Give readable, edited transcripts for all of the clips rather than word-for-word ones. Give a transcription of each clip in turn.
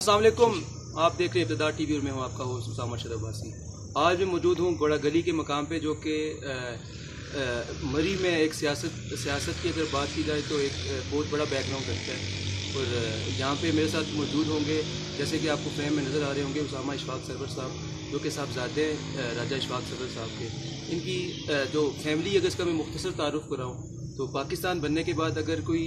अस्सलाम वालेकुम, आप देख रहे हैं इब्तिदा टीवी और मैं हूं आपका होस्ट उसामा शरबासी। आज मैं मौजूद हूं गोड़ा गली के मकाम पे, जो कि मरी में एक सियासत की अगर बात की जाए तो एक बहुत बड़ा बैकग्राउंड रखता है। और यहाँ पे मेरे साथ मौजूद होंगे, जैसे कि आपको फ्रेम में नज़र आ रहे होंगे, उसामा इशफाक सरवर साहब, जो कि साहबजादे हैं राजा इशफाक सरवर साहब के। इनकी जो फैमिली, अगर इसका मैं मुख्तसर तारुफ कराऊँ तो पाकिस्तान बनने के बाद अगर कोई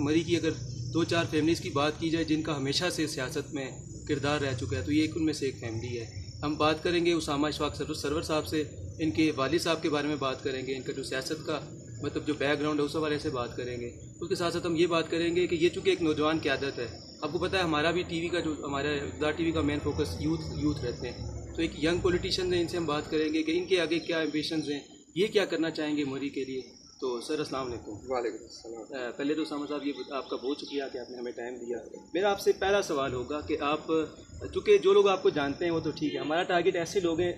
मरी की अगर 2-4 फैमिलीज़ की बात की जाए जिनका हमेशा से सियासत में किरदार रह चुका है, तो ये एक उनमें से एक फैमिली है। हम बात करेंगे उसामा इशफाक सरवर साहब से, इनके वालिद साहब के बारे में बात करेंगे, इनका जो सियासत का मतलब जो बैकग्राउंड है उस हवाले से बात करेंगे। उसके साथ साथ हम ये बात करेंगे कि ये चूँकि एक नौजवान क़यादत है, आपको पता है हमारा भी टीवी का जो हमारा इब्तिदा टीवी का मेन फोकस यूथ रहते हैं, तो एक यंग पॉलिटिशियन है, इनसे हम बात करेंगे कि इनके आगे क्या एम्बिशंस हैं, ये क्या करना चाहेंगे मरी के लिए। तो सर अस्सलाम वालेकुम। वालेकुम अस्सलाम। पहले तो उसामा साहब, ये आपका बहुत शुक्रिया कि आपने हमें टाइम दिया। मेरा आपसे पहला सवाल होगा कि आप, चूँकि जो लोग आपको जानते हैं वो तो ठीक है, हमारा टारगेट ऐसे लोग हैं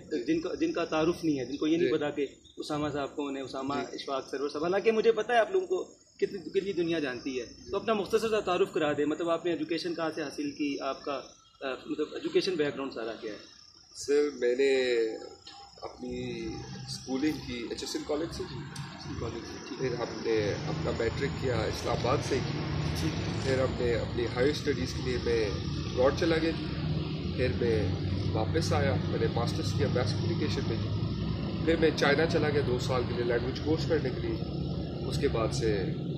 जिनका तारुफ नहीं है, जिनको ये नहीं पता कि उसामा साहब कौन है, उसामा इशफाक सरवर साहब। हालांकि मुझे पता है आप लोगों को कितनी दुनिया जानती है, तो अपना मुख्तसर सा तारुफ करा दे। मतलब आपने एजुकेशन कहाँ से हासिल की, आपका मतलब एजुकेशन बैकग्राउंड सारा क्या है? सर मैंने अपनी स्कूलिंग की HSN कॉलेज से की, फिर हमने अपना मैट्रिक किया इस्लामाबाद से की, फिर हमने अपनी हायर स्टडीज़ के लिए मैं अब्रॉड चला गया, फिर मैं वापस आया, मैंने मास्टर्स किया मैथ कम्युनिकेशन में की, फिर मैं चाइना चला गया 2 साल के लिए लैंग्वेज कोर्स करने के लिए, उसके बाद से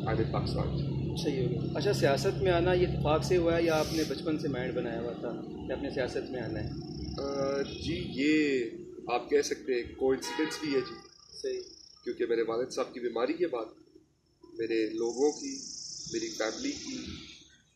आने पाकिस्तान। सही हो गया। अच्छा, सियासत में आना ये इत्तेफाक से हुआ है या आपने बचपन से माइंड बनाया हुआ था कि अपने सियासत में आना है? जी ये आप कह सकते हैं कोइंसिडेंस भी है जी। सही। क्योंकि मेरे वालिद साहब की बीमारी के बाद मेरे लोगों की, मेरी फैमिली की,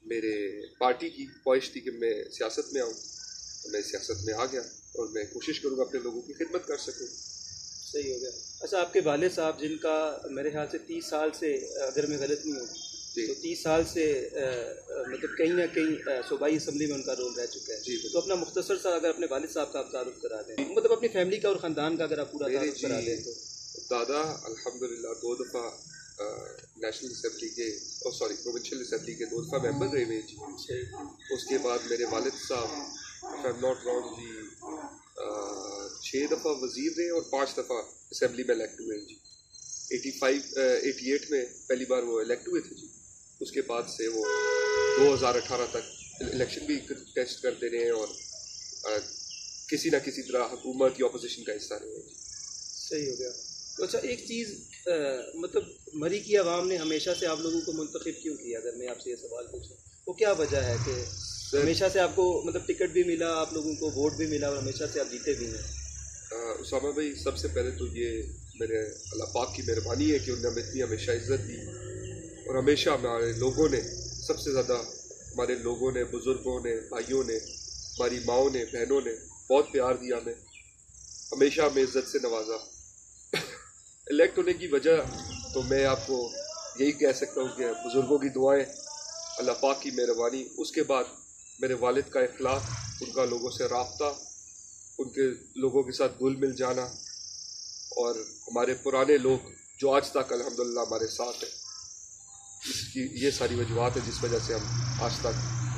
मेरे पार्टी की ख्वाहिश थी कि मैं सियासत में आऊँ, तो मैं सियासत में आ गया और मैं कोशिश करूँगा अपने लोगों की खिदमत कर सकूँ। सही हो गया। अच्छा, आपके वालिद साहब जिनका मेरे ख्याल से 30 साल से, अगर मैं गलत नहीं हूँ तो 30 साल से मतलब कहीं ना कहीं सूबाई असम्बली में उनका रोल रह चुका है जी। तो अपना मुख्तसर सा अगर अपने वालिद साहब का आप तारुफ करा दें, मतलब अपनी फैमिली का और ख़ानदान का अगर आप पूरा तारुफ करा दें तो। दादा अल्हम्दुलिल्लाह 2 दफ़ा नेशनल असम्बली के प्रोविंशियल असम्बली के 2 दफ़ा मेंबर रहे हुए जी। उसके बाद मेरे वालिद साहब if I am not wrong जी 6 दफ़ा वज़ीर रहे और 5 दफ़ा असम्बली में इलेक्ट हुए जी। 88 में पहली बार वो इलेक्ट हुए थे जी। उसके बाद से वो 2018 तक इलेक्शन भी टेस्ट करते रहे और किसी ना किसी तरह हुकूमत या अपोजिशन का हिस्सा रहे जी। सही हो गया। तो अच्छा, एक चीज़ मतलब मरी की आवाम ने हमेशा से आप लोगों को मुंतखब क्यों किया, अगर मैं आपसे ये सवाल पूछूं, वो क्या वजह है कि हमेशा से आपको मतलब टिकट भी मिला, आप लोगों को वोट भी मिला और हमेशा से आप जीते भी हैं? उसामा भाई, सबसे पहले तो ये मेरे अल्लाह पाक की मेहरबानी है कि उन्होंने हमें इतनी हमेशा इज़्ज़त दी, और हमेशा हमारे लोगों ने, सबसे ज़्यादा हमारे लोगों ने, बुज़ुर्गों ने, भाइयों ने, हमारी माओं ने, बहनों ने बहुत प्यार दिया हमें, हमेशा हमें इज़्ज़त से नवाजा। इलेक्ट होने की वजह तो मैं आपको यही कह सकता हूँ कि बुज़ुर्गों की दुआएं, अल्लाह पाक की मेहरबानी, उसके बाद मेरे वालिद का इखलाक, उनका लोगों से राब्ता, उनके लोगों के साथ घुल मिल जाना, और हमारे पुराने लोग जो आज तक अल्हम्दुलिल्लाह हमारे साथ हैं, इसकी ये सारी वजूहत है जिस वजह से हम आज तक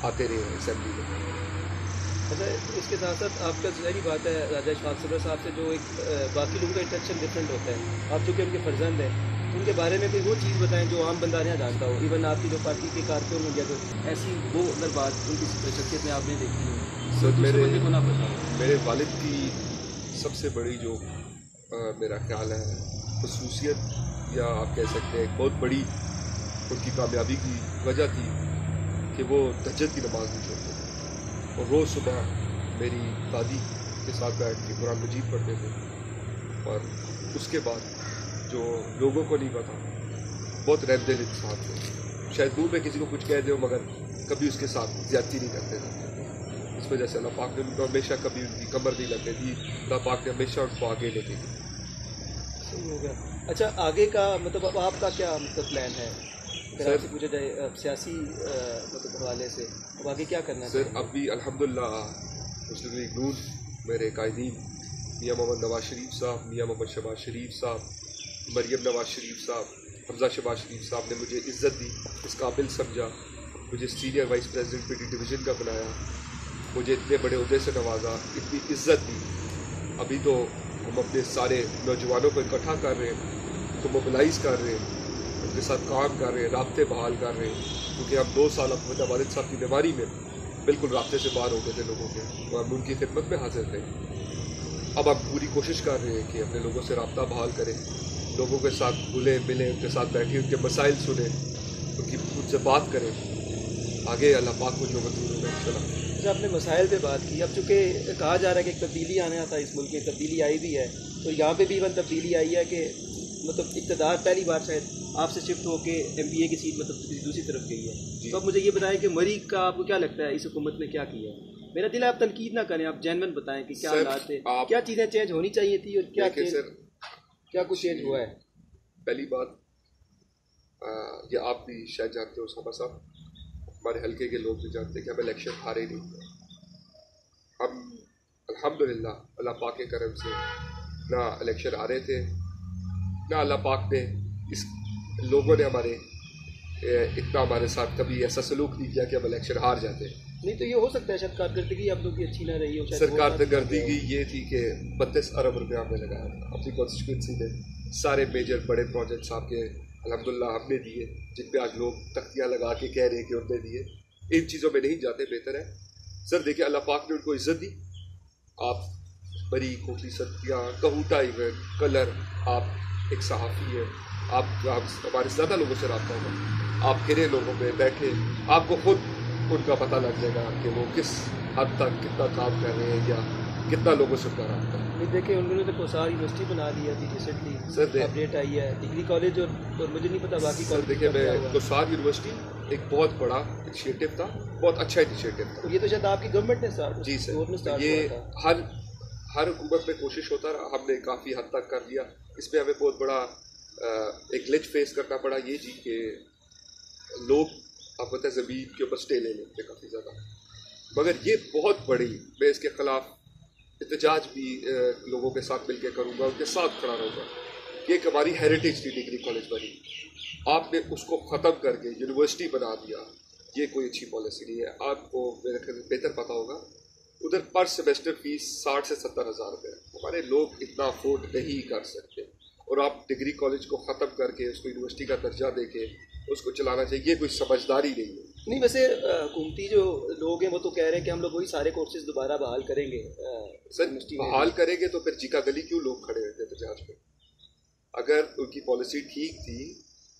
आते रहे हैं असेंबली में। अच्छा, इसके साथ साथ आपका ज़ाहिर बात है राजा इशफाक सरवर साहब से जो एक बाकी लोगों का इंटरेक्शन डिफरेंट होता है, आप चूँकि उनके फर्जंद हैं, उनके बारे में कोई वो चीज़ बताएं जो आम बंदा नहीं जानता हो, इवन आपकी जो पार्टी के कारकुन हो या तो ऐसी वो अगर बात उनकी शख्सियत में आपने देखी हो सर, को ना पता हो। मेरे वालिद की सबसे बड़ी जो मेरा ख्याल है खसूसियत, या आप कह सकते हैं एक बहुत बड़ी उनकी कामयाबी की वजह थी कि वो तहज्जुद की नमाज़ नहीं छोड़ते थे और रोज़ सुबह मेरी दादी के साथ बैठ के कुरान मजीद पढ़ते थे, और उसके बाद जो लोगों को नहीं पता, बहुत रहमदिल इंसान थे, शायद मुँह में किसी को कुछ कह दो मगर कभी उसके साथ ज़्यादती नहीं करते थे। इस वजह से अल्लाह पाक ने उनको हमेशा कभी उनकी कमर नहीं लगने दी, अल्लाह पाक ने हमेशा उनको आगे लेके दी। सही हो गया। अच्छा, आगे का मतलब अब आपका क्या मतलब प्लान है, अगर आपसे पूछा जाए सियासी मतलब हवाले से, अब आगे क्या करना है? सर, अभी अल्हम्दुलिल्लाह मुस्लिम लीग नून मेरे कायदीन मियाँ मोहम्मद नवाज शरीफ साहब, मियाँ मोहम्मद शहबाज शरीफ साहब, मरियम नवाज शरीफ साहब, हमजा शहबाज शरीफ साहब ने मुझे इज़्ज़त दी, इस काबिल समझा, मुझे senior vice president PT division का बनाया, मुझे इतने बड़े ओहदे से नवाजा, इतनी इज्जत दी। अभी तो हम अपने सारे नौजवानों को इकट्ठा कर रहे हैं, तो मोबिलाइज़ कर रहे हैं, उनके साथ काम कर रहे हैं, राब्ते बहाल कर रहे हैं, क्योंकि हम 2 साल अपने वालिद साहब की बीमारी में बिल्कुल राब्ते से बाहर हो गए थे लोगों के, तो हम उनकी खिदमत में हाजिर थे। अब हम पूरी कोशिश कर रहे हैं कि अपने लोगों से राब्ता बहाल करें, लोगों के साथ घुले मिले, उनके साथ बैठे, उनके मसाइल सुने, उनसे बात करें, आगे अल्लाह पाक को जो मंजूर होगा इंशाल्लाह। जैसे आपने मसाइल पे बात की, अब चूँकि कहा जा रहा है कि एक तब्दीली आना था इस मुल्क में, तब्दीली आई भी है, तो यहाँ पे भी इवन तब्दीली आई है कि मतलब इक़्तिदार पहली बार शायद आपसे शिफ्ट होके MPA की सीट मतलब दूसरी तरफ गई है। तो आप मुझे ये बताएं कि मरी का आपको क्या लगता है इस हुकूमत ने क्या किया है? मेरा दिल है आप तनकीद ना करें, आप जेन्युइन बताएं कि क्या हालात थे, क्या चीज़ें चेंज होनी चाहिए थी और क्या क्या कुछ चेंज हुआ है। पहली बात, ये आप भी शायद जानते हो साहब साहब, हमारे हल्के के लोग भी जानते हैं कि हम इलेक्शन हारे नहीं। हम अल्हम्दुलिल्लाह अल्लाह पाक के करम से ना इलेक्शन हारे थे, ना अल्लाह पाक ने इस लोगों ने इतना हमारे साथ कभी ऐसा सलूक नहीं किया कि हम इलेक्शन हार जाते। नहीं तो ये हो सकता है शायद कारकर्दगी आप लोग की अच्छी ना रही हो। सर कारकर्दगी ये थी कि 32 अरब रुपये हमने लगाया था अपनी कॉन्स्टिट्यूंसी में, सारे मेजर बड़े प्रोजेक्ट्स आपके अल्हम्दुलिल्लाह हमने दिए, जिन पे आज लोग तख्तियाँ लगा के कह रहे हैं कि उनने दिए। इन चीज़ों में नहीं जाते, बेहतर है सर। देखिए अल्लाह पाक ने उनको इज्जत दी। आप बड़ी कोटली सत्तियाँ, कहूटा इवेंट, कलर, आप एक सहाफ़ी है, आप हमारे ज़्यादा लोगों से रब्ता होगा, आप फिरे लोगों में बैठे, आपको खुद उनका पता लग जाएगा कि वो किस हद तक कितना काम कर रहे हैं या कितना लोगों से उनका रब्ता है। देखिए उन्होंने तो कोसार यूनिवर्सिटी बना दी है रिसेंटली, सर अपडेट आई है, डिग्री कॉलेज और मुझे नहीं पता बाकी सर। देखिए मैं कोसार यूनिवर्सिटी एक बहुत बड़ा इनिशिएटिव था, बहुत अच्छा इनिशिएटिव था। तो ये तो शायद आपकी गवर्नमेंट ने स्टार्ट, जी सर, ये हर हुकूमत में कोशिश होता रहा, हमने काफ़ी हद तक कर लिया। इसमें हमें बहुत बड़ा एक ग्लिच फेस करना पड़ा, ये जी कि लोग आप पता है ज़मीन के ऊपर स्टे ले लेते काफ़ी ज़्यादा, मगर ये बहुत बड़ी, मैं इसके ख़िलाफ़ एहतजाज भी लोगों के साथ मिलकर करूँगा, उनके साथ खड़ा रहूँगा। ये एक हमारी हेरिटेज की डिग्री कॉलेज बनी, आपने उसको ख़त्म करके यूनिवर्सिटी बना दिया, ये कोई अच्छी पॉलिसी नहीं है। आपको मेरे ख्याल में बेहतर पता होगा, उधर पर सेमेस्टर फीस 60 से 70 हज़ार रुपये है, हमारे लोग इतना अफोर्ड नहीं कर सकते, और आप डिग्री कॉलेज को ख़त्म करके उसको यूनिवर्सिटी का दर्जा देके उसको चलाना चाहिए, ये कोई समझदारी नहीं है। नहीं वैसे हुकूमती जो लोग हैं वो तो कह रहे हैं कि हम लोग वही सारे कोर्सेज दोबारा बहाल करेंगे। सर बहाल करेंगे तो फिर जीका गली क्यों लोग खड़े रहते एहतजाज पे? अगर उनकी पॉलिसी ठीक थी,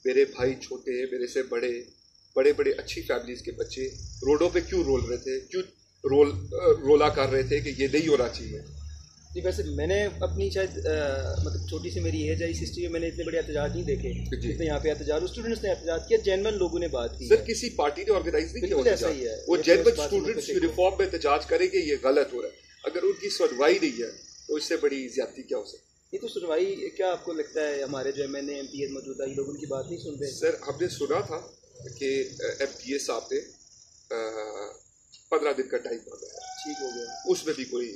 मेरे भाई छोटे, मेरे से बड़े बड़े अच्छी फैमिलीज के बच्चे रोडों पे क्यों रोल रहे थे, क्यों रोला कर रहे थे कि ये नहीं होना चाहिए? जी वैसे मैंने अपनी शायद मतलब छोटी सी मेरी एज है, इस हिस्ट्री में मैंने इतने बड़े एहतजाज नहीं देखे जितने यहाँ पे एहतजाज, स्टूडेंट्स ने एहतजाज किया, जेन्युइन लोगों ने बात की। सर किसी पार्टी ने ऑर्गेनाइज नहीं किया, ऐसा ही है, वो जेन्युइन स्टूडेंट्स यूनिफॉर्म में एहतजाज करेंगे, ये गलत हो रहा है। अगर उनकी सुनवाई नहीं है तो इससे बड़ी ज्यादती क्या हो सकती है? ये तो सुनवाई क्या आपको लगता है हमारे जो MNA MPs मौजूदा ये लोग उनकी बात नहीं सुन रहे? सर हमने सुना था कि MPA साहब ने 15 दिन का टाइम मांगा है, ठीक हो गया, उसमें भी कोई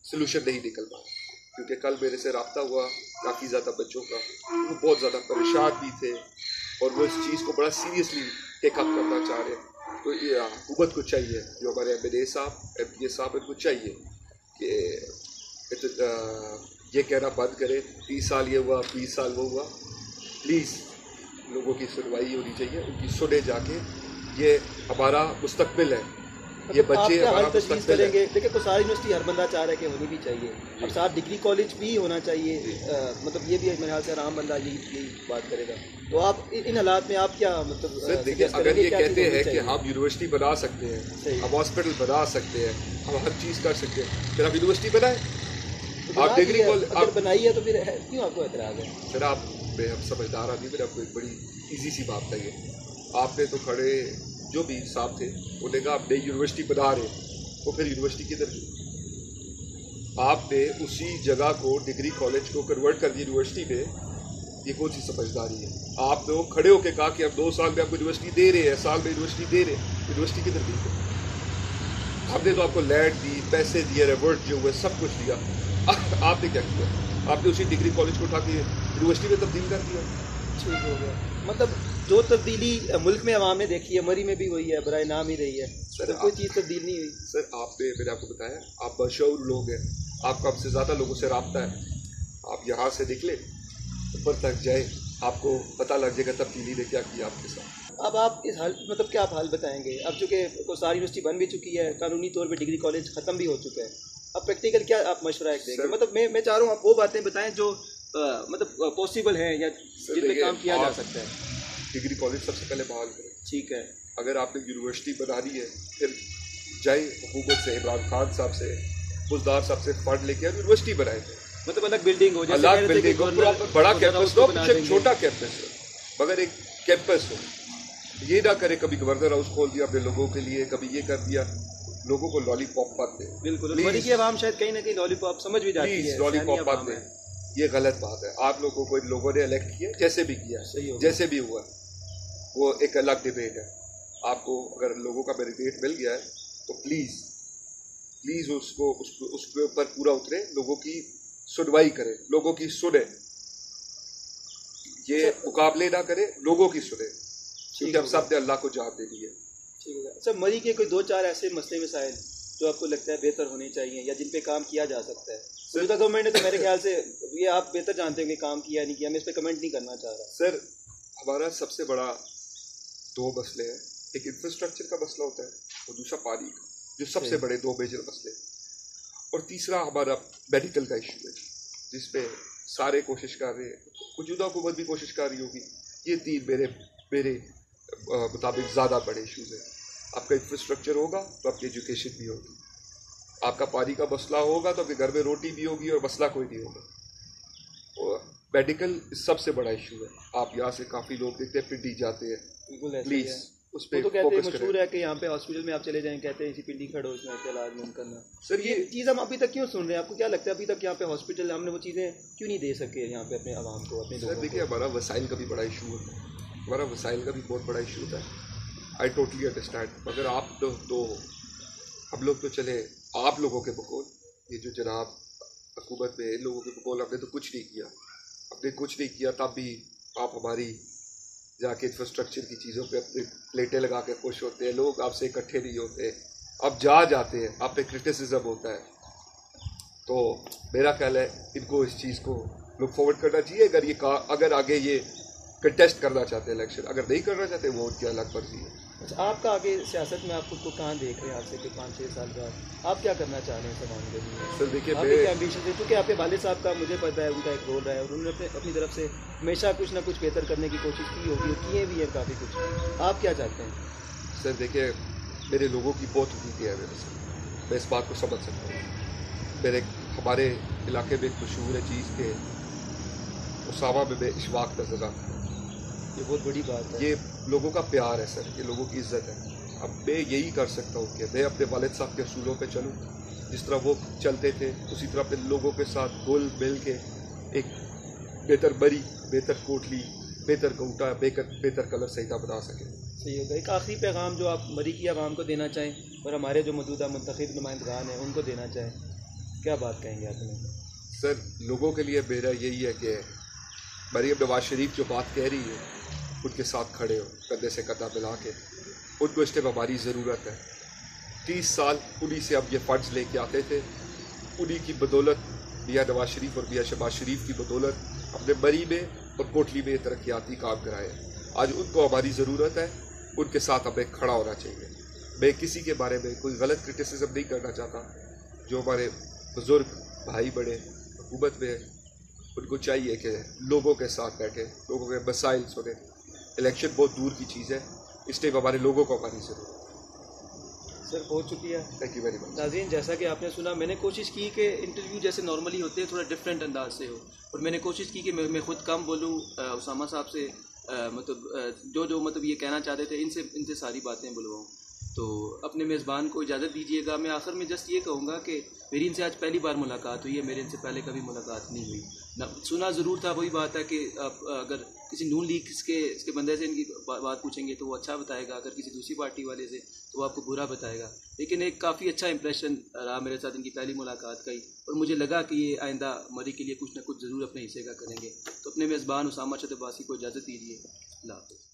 सोल्यूशन नहीं निकल पाया। क्योंकि कल मेरे से रब्ता हुआ काफ़ी ज़्यादा बच्चों का, वो बहुत ज़्यादा परेशान भी थे और वो इस चीज़ को बड़ा सीरियसली टेकअप करना चाह रहे हैं। तो ये हुकूमत को चाहिए, जो हमारे MNA साहब MPA साहब इनको चाहिए कि ये कहना बंद करें 30 साल ये हुआ 20 साल वो हुआ। प्लीज़ लोगों की सुनवाई होनी चाहिए, उनकी सुने जाके, ये हमारा मुस्तकबिल है, ये बच्चे हमारा मुस्तकबिल करेंगे। देखिए तो सारी यूनिवर्सिटी हर बंदा चाह रहा है कि होनी भी चाहिए, अब साथ डिग्री कॉलेज भी होना चाहिए, मतलब ये भी मेरे ख्याल से आराम बंदा यही बात करेगा। तो आप इन हालात में आप क्या मतलब सर देखिए, अगर ये कहते हैं कि हम यूनिवर्सिटी बना सकते हैं, हम हॉस्पिटल बना सकते हैं, हम हर चीज़ कर सकते हैं, फिर आप यूनिवर्सिटी बनाएं। आप डिग्री कॉलेज अगर बनाई है तो फिर क्यों आपको एतराज़ है? सर आप हम समझदार आदमी, मैंने आपको एक बड़ी ईजी सी बात है, आपने तो खड़े जो भी साहब थे उन्होंने कहा आप नई यूनिवर्सिटी बना रहे, तो फिर यूनिवर्सिटी किधर गई? आपने उसी जगह को डिग्री कॉलेज को कन्वर्ट कर दिया यूनिवर्सिटी में, ये कौन सी समझदारी है? आप लोग खड़े होकर कहा कि हम 2 साल में आपको यूनिवर्सिटी दे रहे हैं, साल में यूनिवर्सिटी दे रहे हैं, यूनिवर्सिटी किधर गई? हमने तो आपको लैंड दी, पैसे दिए, रिवॉर्ड जो हुए सब कुछ दिया, आपने क्या किया? आपने उसी डिग्री कॉलेज को उठा के यूनिवर्सिटी में तब्दील कर दिया। ठीक हो गया, मतलब जो तब्दीली मुल्क में अवाम ने देखी है मरी में भी वही है, बराए नाम ही रही है सर। कोई चीज़ तब्दील नहीं हुई। सर मैंने आपको बताया, आप बशऊर लोग हैं, आपका हमसे ज़्यादा लोगों से रब्ता है। आप यहाँ से निकले ऊपर तक जाए, आपको पता लग जाएगा तब्दीली ने क्या किया आपके साथ। अब आप इस हाल मतलब क्या आप हाल बताएंगे? अब चूँकि सारी यूनिवर्सिटी बन भी चुकी है, कानूनी तौर पे डिग्री कॉलेज ख़त्म भी हो चुका है, अब प्रैक्टिकल क्या आप मशवरा देंगे? मतलब मैं चाह रहा हूँ आप वो बातें बताएं जो मतलब पॉसिबल है या जिन पे काम किया जा सकता है। डिग्री कॉलेज सबसे पहले बहाल करें, ठीक है। अगर आपने यूनिवर्सिटी बनानी है फिर जाए हुकूमत से, इमरान खान साहब से, बुजदार साहब से फंड लेके यूनिवर्सिटी बनाए थे, मतलब अलग बिल्डिंग हो, अलग बिल्डिंग हो, बड़ा कैंपस हो, कुछ छोटा कैंपस हो, मगर एक कैंपस हो। ये ना करे कभी गवर्नर हाउस खोल दिया अपने लोगों के लिए, कभी ये कर दिया, लोगों को लॉलीपॉप मत दे। बिल्कुल, मरी की आवाम शायद कहीं ना कहीं लॉलीपॉप समझ भी जाती है, लॉलीपॉप मत दे, ये गलत बात है। आप लोगों को लोगों ने इलेक्ट किया, जैसे भी किया, जैसे भी हुआ, वो एक अलग डिबेट है। आपको अगर लोगों का मैंडेट मिल गया है तो प्लीज उसके ऊपर पूरा उतरे, लोगों की सुनवाई करें, लोगों की सुने, ये मुकाबले ना करें, लोगों की सुने, क्योंकि हम सब ने अल्लाह को जान दे दी है। ठीक है सर, मरी के कोई 2-4 ऐसे मसले मसाइल जो आपको लगता है बेहतर होने चाहिए या जिन पे काम किया जा सकता है? मौजूदा गवर्नमेंट ने तो मेरे ख्याल से, ये आप बेहतर जानते होंगे, काम किया नहीं किया, मैं इस पर कमेंट नहीं करना चाह रहा। सर हमारा सबसे बड़ा 2 मसले हैं, एक इंफ्रास्ट्रक्चर का मसला होता है और दूसरा पानी का, जो सबसे बड़े 2 मेजर मसले, और तीसरा हमारा मेडिकल का इशू है, जिसपे सारे कोशिश कर रहे हैं, मौजूदा हुकूमत भी कोशिश कर रही होगी। ये 3 मेरे मुताबिक ज़्यादा बड़े इशूज़ हैं। आपका इंफ्रास्ट्रक्चर होगा तो आपकी एजुकेशन भी होगी, आपका पानी का मसला होगा तो आपके घर में रोटी भी होगी और मसला कोई नहीं होगा। और मेडिकल सबसे बड़ा इशू है। आप यहाँ से काफ़ी लोग देखते हैं पिंडी जाते हैं, प्लीज़ उस पर तो कहते हैं मशहूर है कि यहाँ पे हॉस्पिटल में आप चले जाएं, कहते हैं इसी पिंडी खड़ो इसमें इलाज नहीं करना। सर ये चीज़ हम अभी तक क्यों सुन रहे हैं? आपको क्या लगता है अभी तक यहाँ पे हॉस्पिटल हमने वो चीज़ें क्यों नहीं दे सके यहाँ पे अपने आवाम को, अपने लोगों को? देखिए हमारा वसाइल का भी बड़ा इशू होता है, हमारा वसाइल का भी बहुत बड़ा इशू होता है। आई टोटली अंडरस्टैंड, मगर आप तो हम लोग तो चले आप लोगों के बकौल, ये जो जनाब हुकूमत में इन लोगों के बकौल हमने तो कुछ नहीं किया, हमने कुछ नहीं किया, तब भी आप हमारी जाके इंफ्रास्ट्रक्चर की चीज़ों पे अपने प्लेटें लगा के खुश होते हैं। लोग आपसे इकट्ठे नहीं होते, आप जाते हैं, आप पे क्रिटिसिज्म होता है। तो मेरा ख्याल है इनको इस चीज़ को लुक फॉरवर्ड करना चाहिए। अगर आगे ये कंटेस्ट करना चाहते हैं इलेक्शन, अगर नहीं करना चाहते वो उनकी अलग मर्जी है। अच्छा, आपका आगे सियासत में आप खुद को कहाँ देख रहे हैं? आपसे कि 5-6 साल बाद आप क्या करना चाह रहे हैं समाज के लिए? सर देखिए, आपके क्या एम्बिशन है? क्योंकि आपके वालिद साहब का मुझे पता है उनका एक रोल रहा है और उन्होंने अपनी तरफ से हमेशा कुछ ना कुछ बेहतर करने की कोशिश की होगी और किए भी है काफ़ी कुछ। आप क्या चाहते हैं? सर देखिए, मेरे लोगों की बहुत उम्मीदें हैं मेरे से, मैं इस बात को समझ सकता हूँ। हमारे इलाके में एक मशहूर है चीज़ के उसामा में मैं इशवाक नजर आता हूँ। ये बहुत बड़ी बात है, ये लोगों का प्यार है सर, ये लोगों की इज्जत है। अब मैं यही कर सकता हूँ कि मैं अपने वालिद साहब के असूलों पे चलूँ, जिस तरह वो चलते थे उसी तरह अपने लोगों के साथ घुल मिल के एक बेहतर बरी, बेहतर कोटली, बेहतर कौटा, बेहतर कलर संहिता बना सके। सही होगा। एक आखिरी पैगाम जो आप मरी की आवाम को देना चाहें और हमारे जो मौजूदा मुंतखब नुमाइंदगान हैं उनको देना चाहें, क्या बात कहेंगे आपने? सर लोगों के लिए मेरा यही है कि मरीम नवाज शरीफ जो बात कह रही है उनके साथ खड़े हो, कंधे से कंधा मिला के। उनको इस टाइम हमारी ज़रूरत है। 30 साल उन्हीं से अब ये फंड्स लेके आते थे, उन्हीं की बदौलत, मियाँ नवाज शरीफ और मियाँ शहबाज शरीफ की बदौलत अपने मरी में और कोटली में तरक्याती काम कराए। आज उनको हमारी ज़रूरत है, उनके साथ हमें खड़ा होना चाहिए। मैं किसी के बारे में कोई गलत क्रिटिसिज्म नहीं करना चाहता। जो हमारे बुज़ुर्ग भाई बड़े हुकूमत में, उनको चाहिए कि लोगों के साथ बैठे, लोगों के मसाइल सुने। इलेक्शन बहुत दूर की चीज़ है, इस टाइम हमारे लोगों को हमारी ज़रूरत है। सर बहुत शुक्रिया, थैंक यू वेरी मच। नाज़रीन, जैसा कि आपने सुना, मैंने कोशिश की कि इंटरव्यू जैसे नॉर्मली होते हैं थोड़ा डिफरेंट अंदाज से हो, और मैंने कोशिश की कि मैं खुद कम बोलूँ, उसामा साहब से मतलब जो मतलब ये कहना चाहते थे इनसे सारी बातें बुलवाऊँ। तो अपने मेज़बान को इजाज़त दीजिएगा। मैं आखिर में जस्ट ये कहूँगा कि मेरी इनसे आज पहली बार मुलाकात हुई है, मेरे इनसे पहले कभी मुलाकात नहीं हुई ना, सुना ज़रूर था। वही बात है कि आप अगर किसी नून लीग इसके बंदे से इनकी बात पूछेंगे तो वो अच्छा बताएगा, अगर किसी दूसरी पार्टी वाले से तो वो आपको बुरा बताएगा। लेकिन एक काफ़ी अच्छा इंप्रेशन रहा मेरे साथ इनकी पहली मुलाकात का ही, और मुझे लगा कि ये आइंदा मरी के लिए कुछ ना कुछ ज़रूर अपने हिस्से का करेंगे। तो अपने मेज़बान उसामा शहबाज़ को इजाज़त दीजिए। अल्लाह हाफ़िज़।